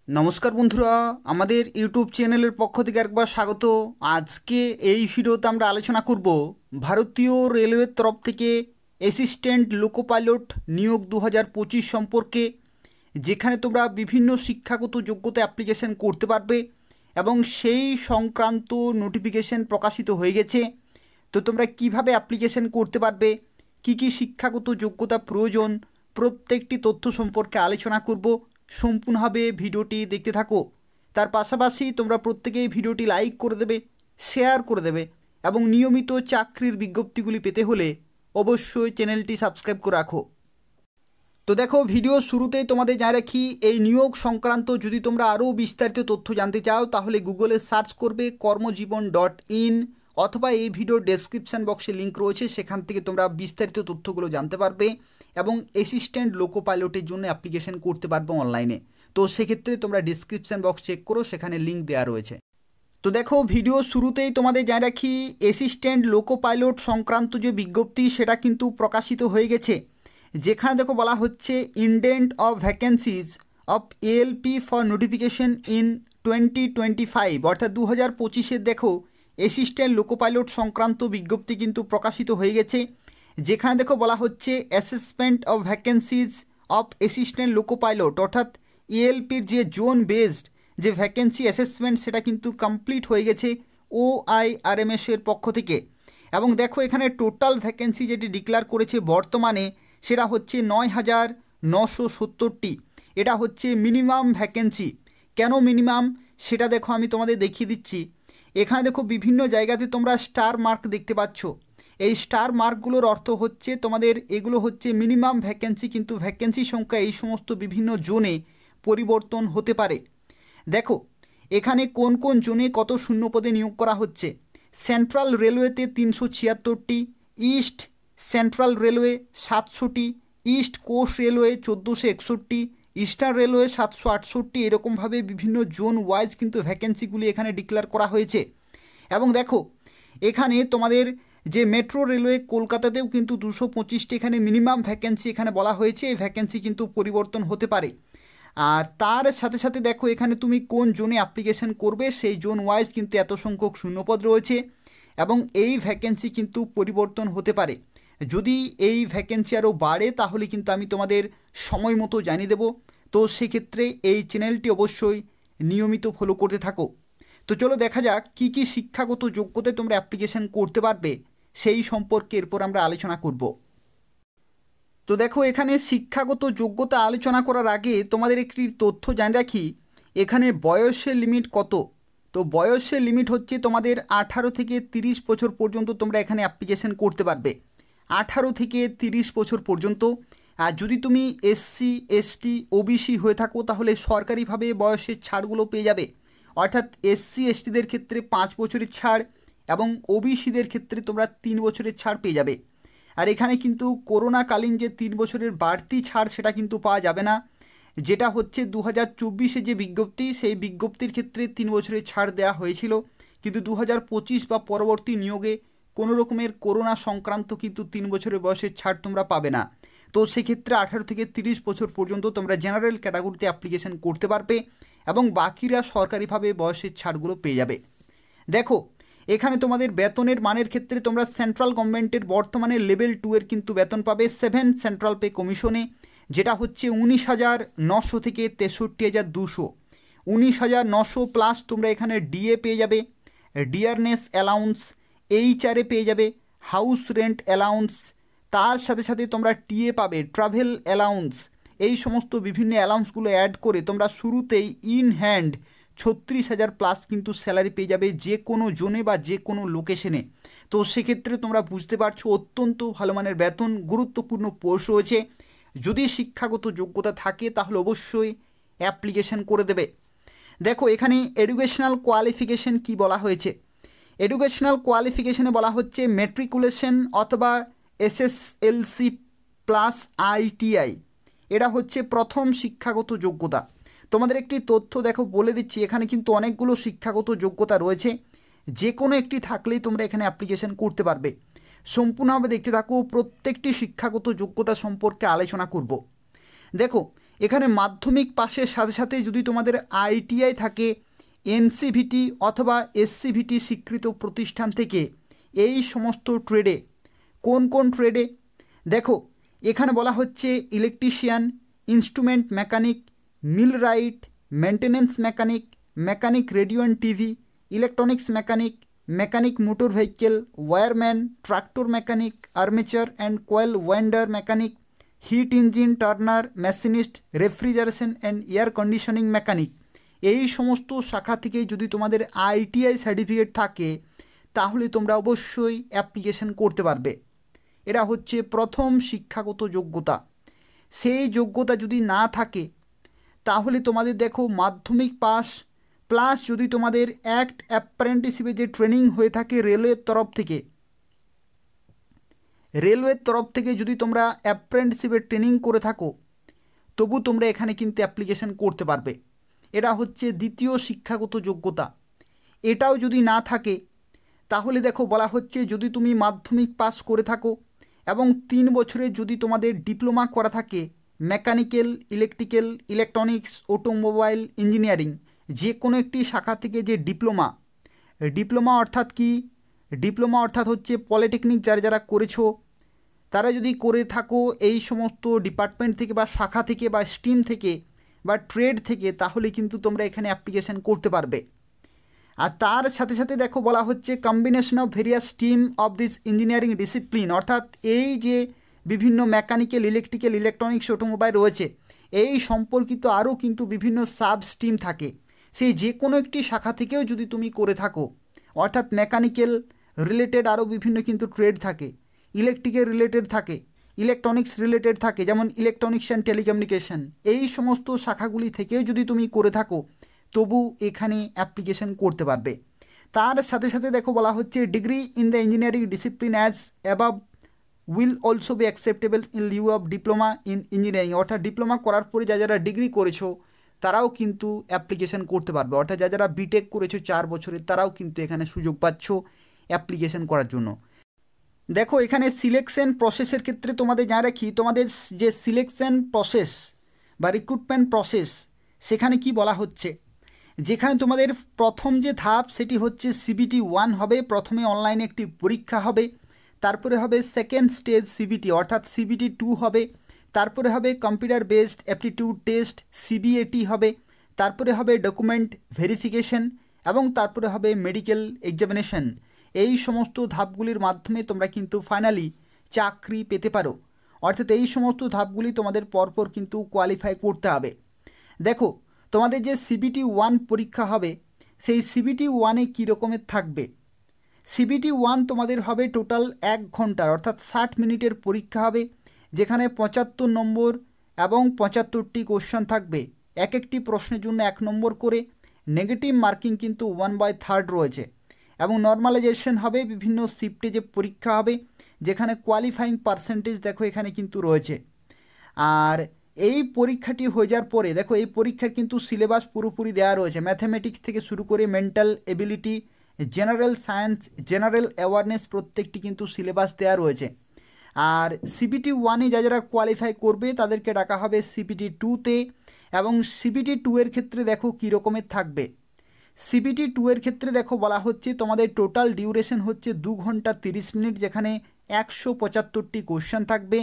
নমস্কার বন্ধুরা, আমাদের ইউটিউব চ্যানেলের পক্ষ থেকে একবার স্বাগত। আজকে এই ভিডিওতে আমরা আলোচনা করব ভারতীয় রেলওয়ের তরফ থেকে অ্যাসিস্ট্যান্ট লোকো পাইলট নিয়োগ 2025 সম্পর্কে, যেখানে তোমরা বিভিন্ন শিক্ষাগত যোগ্যতা অ্যাপ্লিকেশন করতে পারবে এবং সেই সংক্রান্ত নোটিফিকেশন প্রকাশিত হয়ে গেছে। তো তোমরা কিভাবে অ্যাপ্লিকেশন করতে পারবে, কি কি শিক্ষাগত যোগ্যতা প্রয়োজন, প্রত্যেকটি তথ্য সম্পর্কে আলোচনা করব। সম্পূর্ণভাবে ভিডিওটি দেখতে থাকো। তার পাশাপাশি তোমরা প্রত্যেকেই ভিডিওটি লাইক করে দেবে, শেয়ার করে দেবে এবং নিয়মিত চাকরির বিজ্ঞপ্তিগুলি পেতে হলে অবশ্যই চ্যানেলটি সাবস্ক্রাইব করে রাখো। তো দেখো, ভিডিও শুরুতেই তোমাদের জানিয়ে রাখি, এই নিয়োগ সংক্রান্ত যদি তোমরা আরও বিস্তারিত তথ্য জানতে চাও তাহলে গুগলে সার্চ করবে কর্মজীবন.in অথবা এই ভিডিওর ডেসক্রিপশান বক্সে লিঙ্ক রয়েছে, সেখান থেকে তোমরা বিস্তারিত তথ্যগুলো জানতে পারবে এবং অ্যাসিস্ট্যান্ট লোকো পাইলটের জন্য অ্যাপ্লিকেশন করতে পারবে অনলাইনে। তো সেক্ষেত্রে তোমরা ডিসক্রিপশান বক্স চেক করো, সেখানে লিঙ্ক দেওয়া রয়েছে। তো দেখো, ভিডিও শুরুতেই তোমাদের জানিয়ে রাখি, অ্যাসিস্ট্যান্ট লোকো পাইলট সংক্রান্ত যে বিজ্ঞপ্তি সেটা কিন্তু প্রকাশিত হয়ে গেছে, যেখানে দেখো বলা হচ্ছে indent of vacancies of ALP for notification in 2025, অর্থাৎ 2025-এর দেখো অ্যাসিস্ট্যান্ট লোকো পাইলট সংক্রান্ত বিজ্ঞপ্তি কিন্তু প্রকাশিত হয়ে গেছে, যেখানে দেখো বলা হচ্ছে assessment of vacancies of assistant loco pilot, অর্থাৎ এএলপির যে জোন বেসড যে ভ্যাকেন্সি অ্যাসেসমেন্ট সেটা কিন্তু কমপ্লিট হয়ে গেছে OIRMS-এর পক্ষ থেকে। এবং দেখো এখানে টোটাল ভ্যাকেন্সি যেটি ডিক্লেয়ার করেছে বর্তমানে সেটা হচ্ছে 9,970টি। এটা হচ্ছে মিনিমাম ভ্যাকেন্সি। কেন মিনিমাম সেটা দেখো আমি তোমাদের দেখিয়ে দিচ্ছি। এখানে দেখো বিভিন্ন জায়গাতে তোমরা স্টার মার্ক দেখতে পাচ্ছ। এই স্টার মার্কগুলোর অর্থ হচ্ছে তোমাদের এগুলো হচ্ছে মিনিমাম ভ্যাকেন্সি, কিন্তু ভ্যাকেন্সি সংখ্যা এই সমস্ত বিভিন্ন জোনে পরিবর্তন হতে পারে। দেখো এখানে কোন কোন জোনে কত শূন্যপদে নিয়োগ করা হচ্ছে। সেন্ট্রাল রেলওয়েতে 376টি, ইস্ট সেন্ট্রাল রেলওয়ে 700টি, east coast railway 1461, eastern railway 768, এরকমভাবে বিভিন্ন জোন ওয়াইজ কিন্তু ভ্যাকেন্সিগুলি এখানে ডিক্লেয়ার করা হয়েছে। এবং দেখো এখানে তোমাদের যে মেট্রো রেলওয়ে কলকাতাতেও কিন্তু 225টি এখানে মিনিমাম ভ্যাকেন্সি এখানে বলা হয়েছে। এই ভ্যাকেন্সি কিন্তু পরিবর্তন হতে পারে। আর তার সাথে সাথে দেখো এখানে তুমি কোন জোনে অ্যাপ্লিকেশন করবে সেই জোন ওয়াইজ কিন্তু এত সংখ্যক শূন্যপদ রয়েছে এবং এই ভ্যাকেন্সি কিন্তু পরিবর্তন হতে পারে। যদি এই ভ্যাকেন্সি আরও বাড়ে তাহলে কিন্তু আমি তোমাদের সময় মতো জানিয়ে দেবো। তো সেক্ষেত্রে এই চ্যানেলটি অবশ্যই নিয়মিত ফলো করতে থাকো। তো চলো দেখা যাক কী কী শিক্ষাগত যোগ্যতায় তোমরা অ্যাপ্লিকেশন করতে পারবে সেই সম্পর্কে এরপর আমরা আলোচনা করব। তো দেখো এখানে শিক্ষাগত যোগ্যতা আলোচনা করার আগে তোমাদের একটি তথ্য জানিয়ে রাখি, এখানে বয়সের লিমিট কত। তো বয়সের লিমিট হচ্ছে তোমাদের 18 থেকে 30 বছর পর্যন্ত তোমরা এখানে অ্যাপ্লিকেশন করতে পারবে। 18 থেকে 30 বছর পর্যন্ত। আর যদি তুমি SC ST OBC হয়ে থাকো তাহলে সরকারিভাবে বয়সের ছাড়গুলো পেয়ে যাবে, অর্থাৎ SC STদের ক্ষেত্রে 5 বছরের ছাড় এবং OBCদের ক্ষেত্রে তোমরা 3 বছরের ছাড় পেয়ে যাবে। আর এখানে কিন্তু করোনাকালীন যে 3 বছরের বাড়তি ছাড় সেটা কিন্তু পাওয়া যাবে না, যেটা হচ্ছে 2024-এ যে বিজ্ঞপ্তি সেই বিজ্ঞপ্তির ক্ষেত্রে 3 বছরের ছাড় দেওয়া হয়েছিল, কিন্তু 2025 বা পরবর্তী নিয়োগে কোনো রকমের করোনা সংক্রান্ত কিন্তু 3 বছরের বয়সের ছাড় তোমরা পাবে না। তো সেক্ষেত্রে 18 থেকে 30 বছর পর্যন্ত তোমরা জেনারেল ক্যাটাগরিতে অ্যাপ্লিকেশন করতে পারবে এবং বাকিরা সরকারিভাবে বয়সের ছাড়গুলো পেয়ে যাবে। দেখো এখানে তোমাদের বেতনের মানের ক্ষেত্রে তোমরা সেন্ট্রাল গভর্নমেন্টের বর্তমানে লেভেল 2-এর কিন্তু বেতন পাবে 7 সেন্ট্রাল পে কমিশনে, যেটা হচ্ছে 19,900 থেকে 63,200। 19,900 প্লাস তোমরা এখানে ডিএ পেয়ে যাবে, ডিয়ারনেস অ্যালাউন্স, HRA পেয়ে যাবে, হাউস রেন্ট অ্যালাউন্স, তার সাথে সাথে তোমরা টিএ পাবে, ট্রাভেল অ্যালাউন্স। এই সমস্ত বিভিন্ন অ্যালাউন্সগুলো অ্যাড করে তোমরা শুরুতেই ইন হ্যান্ড 36,000 প্লাস কিন্তু স্যালারি পেয়ে যাবে যে কোনো জোনে বা যে কোনো লোকেশনে। তো সেক্ষেত্রে তোমরা বুঝতে পারছো অত্যন্ত ভালো মানের বেতন, গুরুত্বপূর্ণ পোস্ট রয়েছে। যদি শিক্ষাগত যোগ্যতা থাকে তাহলে অবশ্যই অ্যাপ্লিকেশন করে দেবে। দেখো এখানে এডুকেশনাল কোয়ালিফিকেশন কি বলা হয়েছে। এডুকেশনাল কোয়ালিফিকেশনে বলা হচ্ছে ম্যাট্রিকুলেশন অথবা SSLC প্লাস ITI, এটা হচ্ছে প্রথম শিক্ষাগত যোগ্যতা। তোমাদের একটি তথ্য দেখো বলে দিচ্ছি, এখানে কিন্তু অনেকগুলো শিক্ষাগত যোগ্যতা রয়েছে, যে কোনো একটি থাকলেই তোমরা এখানে অ্যাপ্লিকেশন করতে পারবে। সম্পূর্ণভাবে দেখতে থাকো, প্রত্যেকটি শিক্ষাগত যোগ্যতা সম্পর্কে আলোচনা করব। দেখো এখানে মাধ্যমিক পাশের সাথে সাথে যদি তোমাদের আইটিআই থাকে, এনসিভিটি অথবা এসসিভিটি স্বীকৃত প্রতিষ্ঠান থেকে এই সমস্ত ট্রেডে, কোন কোন ট্রেডে দেখো এখানে বলা হচ্ছে electrician, instrument mechanic, millwright, maintenance mechanic, mechanic radio and TV, electronics mechanic, mechanic motor vehicle, wireman, tractor mechanic, armature and coil winder mechanic, heat engine turner, machinist, refrigeration and air conditioning mechanic. এই সমস্ত শাখা থেকে যদি তোমাদের ITI certificate থাকে তাহলে তোমরা অবশ্যই অ্যাপ্লিকেশন করতে পারবে। এটা হচ্ছে প্রথম শিক্ষাগত যোগ্যতা। সেই যোগ্যতা যদি না থাকে তাহলে তোমাদের দেখো মাধ্যমিক পাস প্লাস যদি তোমাদের অ্যাক্ট অ্যাপ্রেন্টিসশিপে যে ট্রেনিং হয়ে থাকে রেলওয়ের তরফ থেকে যদি তোমরা অ্যাপ্রেন্টিসশিপের ট্রেনিং করে থাকো তবু তোমরা এখানে কিন্তু অ্যাপ্লিকেশন করতে পারবে। এটা হচ্ছে দ্বিতীয় শিক্ষাগত যোগ্যতা। এটাও যদি না থাকে তাহলে দেখো বলা হচ্ছে যদি তুমি মাধ্যমিক পাস করে থাকো এবং 3 বছরের যদি তোমাদের ডিপ্লোমা করা থাকে mechanical, electrical, electronics, automobile engineering, যে কোনো একটি শাখা থেকে যে ডিপ্লোমা অর্থাৎ কি, ডিপ্লোমা অর্থাৎ হচ্ছে পলিটেকনিক যারা করেছো তারা যদি করে থাকো এই সমস্ত ডিপার্টমেন্ট থেকে বা শাখা থেকে বা স্ট্রিম থেকে বা ট্রেড থেকে তাহলে কিন্তু তোমরা এখানে অ্যাপ্লিকেশন করতে পারবে। আর তার সাথে সাথে দেখো বলা হচ্ছে combination of various stream of this engineering discipline, অর্থাৎ এই যে বিভিন্ন মেকানিক্যাল, ইলেকট্রিক্যাল, ইলেকট্রনিক্স, অটোমোবাইল রয়েছে এই সম্পর্কিত আরও কিন্তু বিভিন্ন সাব স্ট্রিম থাকে। সেই যে কোনো একটি শাখা থেকেও যদি তুমি করে থাকো, অর্থাৎ মেকানিক্যাল রিলেটেড আরও বিভিন্ন কিন্তু ট্রেড থাকে, ইলেকট্রিক্যাল রিলেটেড থাকে, ইলেকট্রনিক্স রিলেটেড থাকে, যেমন ইলেকট্রনিক্স অ্যান্ড টেলিকমিউনিকেশন, এই সমস্ত শাখাগুলি থেকেও যদি তুমি করে থাকো তবু এখানে অ্যাপ্লিকেশন করতে পারবে। তার সাথে সাথে দেখো বলা হচ্ছে degree in the engineering discipline as above will also be acceptable in Liu of diploma in engineering, অর্থাৎ ডিপ্লোমা করার পরে যারা ডিগ্রি করেছো তারাও কিন্তু অ্যাপ্লিকেশন করতে পারবে, অর্থাৎ যারা বিটেক করেছো 4 বছরের তারাও কিন্তু এখানে সুযোগ পাচ্ছ অ্যাপ্লিকেশন করার জন্য। দেখো এখানে সিলেকশন প্রসেসের ক্ষেত্রে তোমাদের জানা রাখি, তোমাদের যে সিলেকশন প্রসেস বা রিক্রুটমেন্ট প্রসেস সেখানে কি বলা হচ্ছে, যেখানে তোমাদের প্রথম যে ধাপ সেটি হচ্ছে সিবিটি 1 হবে, প্রথমে অনলাইনে একটি পরীক্ষা হবে, তারপরে হবে সেকেন্ড স্টেজ সিবিটি অর্থাৎ সিবিটি 2 হবে, তারপরে হবে computer based aptitude test CBAT হবে, তারপরে হবে ডকুমেন্ট ভেরিফিকেশন এবং তারপরে হবে মেডিকেল এক্সামিনেশন। এই সমস্ত ধাপগুলির মাধ্যমে তোমরা কিন্তু ফাইনালি চাকরি পেতে পারো, অর্থাৎ এই সমস্ত ধাপগুলি তোমাদের পরপর কিন্তু কোয়ালিফাই করতে হবে। দেখো তোমাদের যে সিবিটি 1 পরীক্ষা হবে সেই সিবিটি 1-এ কী রকমের থাকবে, সিবিটি 1 তোমাদের হবে টোটাল 1 ঘন্টার অর্থাৎ 60 মিনিটের পরীক্ষা হবে, যেখানে 75 নম্বর এবং 75টি কোশ্চেন থাকবে, এক একটি প্রশ্নের জন্য 1 নম্বর করে, নেগেটিভ মার্কিং কিন্তু 1/3 রয়েছে এবং নর্মালাইজেশন হবে, বিভিন্ন শিফটে যে পরীক্ষা হবে যেখানে কোয়ালিফাইং পার্সেন্টেজ দেখো এখানে কিন্তু রয়েছে। আর এই পরীক্ষাটি হয়ে যাওয়ার পরে দেখো এই পরীক্ষার কিন্তু সিলেবাস পুরোপুরি দেওয়া রয়েছে, ম্যাথামেটিক্স থেকে শুরু করে mental ability, general science, general awareness প্রত্যেকটি কিন্তু সিলেবাস দেওয়া রয়েছে। আর সিবিটি 1-এ যারা কোয়ালিফাই করবে তাদেরকে ডাকা হবে সিবিটি 2-তে, এবং সিবিটি 2-এর ক্ষেত্রে দেখো কী রকমের থাকবে, সিবিটি 2-এর ক্ষেত্রে দেখো বলা হচ্ছে তোমাদের টোটাল ডিউরেশন হচ্ছে 2 ঘন্টা 30 মিনিট, যেখানে 175টি কোশ্চেন থাকবে,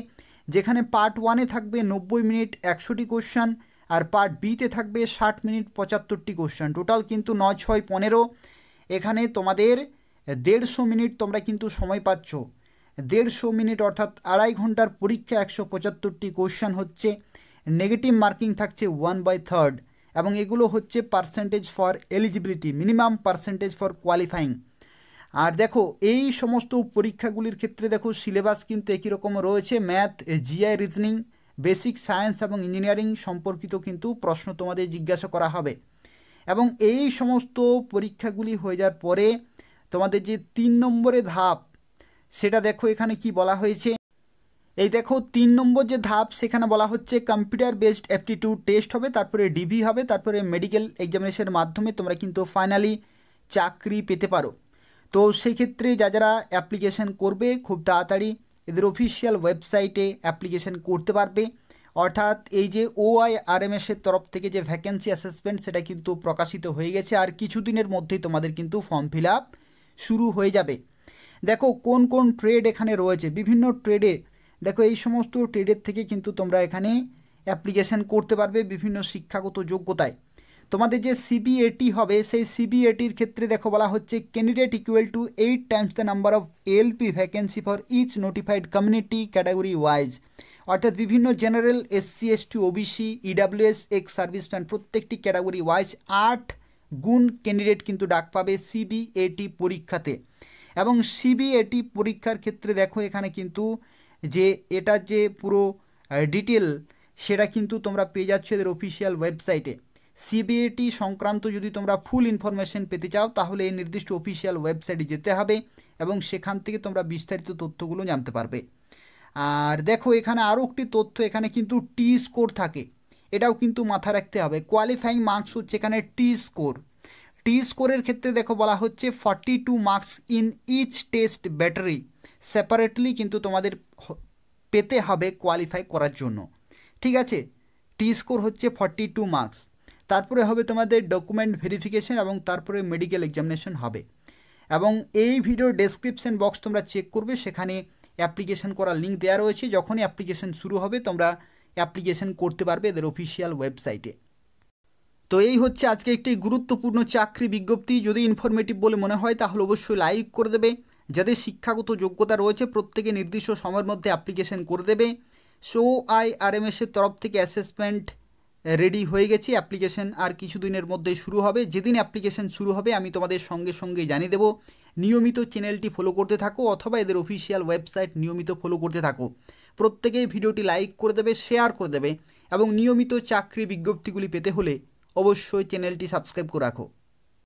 যেখানে পার্ট 1-এ থাকবে 90 মিনিট 100টি কোশ্চেন, আর পার্ট বিতে থাকবে 60 মিনিট 75টি কোশ্চেন, টোটাল কিন্তু 9, 6, 15, এখানে তোমাদের 150 মিনিট তোমরা কিন্তু সময় পাচ্ছ, 150 মিনিট অর্থাৎ 2.5 ঘন্টার পরীক্ষা, 175টি কোশ্চেন হচ্ছে, নেগেটিভ মার্কিং থাকছে 1/3 এবং এগুলো হচ্ছে percentage for eligibility, minimum percentage for qualifying. আর দেখো এই সমস্ত পরীক্ষাগুলির ক্ষেত্রে দেখো সিলেবাস কিন্তু একই রকম রয়েছে, math, GI, reasoning, basic science এবং ইঞ্জিনিয়ারিং সম্পর্কিত কিন্তু প্রশ্ন তোমাদের জিজ্ঞাসা করা হবে। এবং এই সমস্ত পরীক্ষাগুলি হয়ে যাওয়ার পরে তোমাদের যে 3 নম্বরের ধাপ সেটা দেখো এখানে কি বলা হয়েছে, এই দেখো 3 নম্বর যে ধাপ সেখানে বলা হচ্ছে কম্পিউটার বেসড অ্যাপটিটিউড টেস্ট হবে, তারপরে ডিভি হবে, তারপরে মেডিকেল এক্সামিনেশনের মাধ্যমে তোমরা কিন্তু ফাইনালি চাকরি পেতে পারো। তো সেই ক্ষেত্রে যারা অ্যাপ্লিকেশন করবে খুব তাড়াতাড়ি এদের অফিসিয়াল ওয়েবসাইটে অ্যাপ্লিকেশন করতে পারবে, অর্থাৎ এই যে OIRMS এর তরফ থেকে যে ভ্যাকেন্সি অ্যাসেসমেন্ট সেটা কিন্তু প্রকাশিত হয়ে গেছে, আর কিছুদিনের মধ্যেই তোমাদের কিন্তু ফর্ম ফিল আপ শুরু হয়ে যাবে। দেখো কোন কোন ট্রেড এখানে রয়েছে, বিভিন্ন ট্রেডে দেখো এই সমস্ত ট্রেডের থেকে কিন্তু তোমরা এখানে অ্যাপ্লিকেশান করতে পারবে বিভিন্ন শিক্ষাগত যোগ্যতায়। তোমাদের যে CBAT হবে সেই CBATর ক্ষেত্রে দেখো বলা হচ্ছে candidate equal to 8 times the number of ALP vacancy for each notified community category wise. অর্থাৎ বিভিন্ন general, SC ST OBC EWS ex serviceman প্রত্যেকটি ক্যাটাগরি ওয়াইজ 8 গুণ ক্যান্ডিডেট কিন্তু ডাক পাবে CBAT পরীক্ষাতে। এবং CBAT পরীক্ষার ক্ষেত্রে দেখো এখানে কিন্তু যে এটার যে পুরো ডিটেল সেটা কিন্তু তোমরা পেয়ে যাচ্ছ এদের অফিসিয়াল ওয়েবসাইটে। CBAT সংক্রান্ত যদি তোমরা ফুল ইনফরমেশন পেতে চাও তাহলে এই নির্দিষ্ট অফিসিয়াল ওয়েবসাইটে যেতে হবে এবং সেখান থেকে তোমরা বিস্তারিত তথ্যগুলো জানতে পারবে। আর দেখো এখানে আরও একটি তথ্য, এখানে কিন্তু টি স্কোর থাকে, এটাও কিন্তু মাথায় রাখতে হবে। কোয়ালিফাইং মার্কস হচ্ছে এখানে টি স্কোর। টি স্কোরের ক্ষেত্রে দেখো বলা হচ্ছে 42 marks in each test battery separately কিন্তু তোমাদের পেতে হবে কোয়ালিফাই করার জন্য, ঠিক আছে। টি স্কোর হচ্ছে 42 মার্কস। তারপরে হবে তোমাদের ডকুমেন্ট ভেরিফিকেশন এবং তারপরে মেডিকেল এক্সামিনেশন হবে। এবং এই ভিডিওর ডেসক্রিপশন বক্স তোমরা চেক করবে, সেখানে অ্যাপ্লিকেশন করার লিঙ্ক দেওয়া রয়েছে। যখনই অ্যাপ্লিকেশন শুরু হবে তোমরা অ্যাপ্লিকেশন করতে পারবে এদের অফিসিয়াল ওয়েবসাইটে। তো এই হচ্ছে আজকে একটি গুরুত্বপূর্ণ চাকরি বিজ্ঞপ্তি। যদি ইনফরমেটিভ বলে মনে হয় তাহলে অবশ্যই লাইক করে দেবে। যাদের শিক্ষাগত যোগ্যতা রয়েছে প্রত্যেকে নির্দিষ্ট সময়ের মধ্যে অ্যাপ্লিকেশন করে দেবে। OIRMS এর তরফ থেকে অ্যাসেসমেন্ট রেডি হয়ে গেছে, অ্যাপ্লিকেশন আর কিছুদিনের মধ্যেই শুরু হবে। যেদিন অ্যাপ্লিকেশন শুরু হবে আমি তোমাদের সঙ্গে সঙ্গে জানিয়ে দেবো। নিয়মিত চ্যানেলটি ফলো করতে থাকো অথবা এদের অফিসিয়াল ওয়েবসাইট নিয়মিত ফলো করতে থাকো। প্রত্যেকেই ভিডিওটি লাইক করে দেবে, শেয়ার করে দেবে এবং নিয়মিত চাকরি বিজ্ঞপ্তিগুলি পেতে হলে অবশ্যই চ্যানেলটি সাবস্ক্রাইব করে রাখো।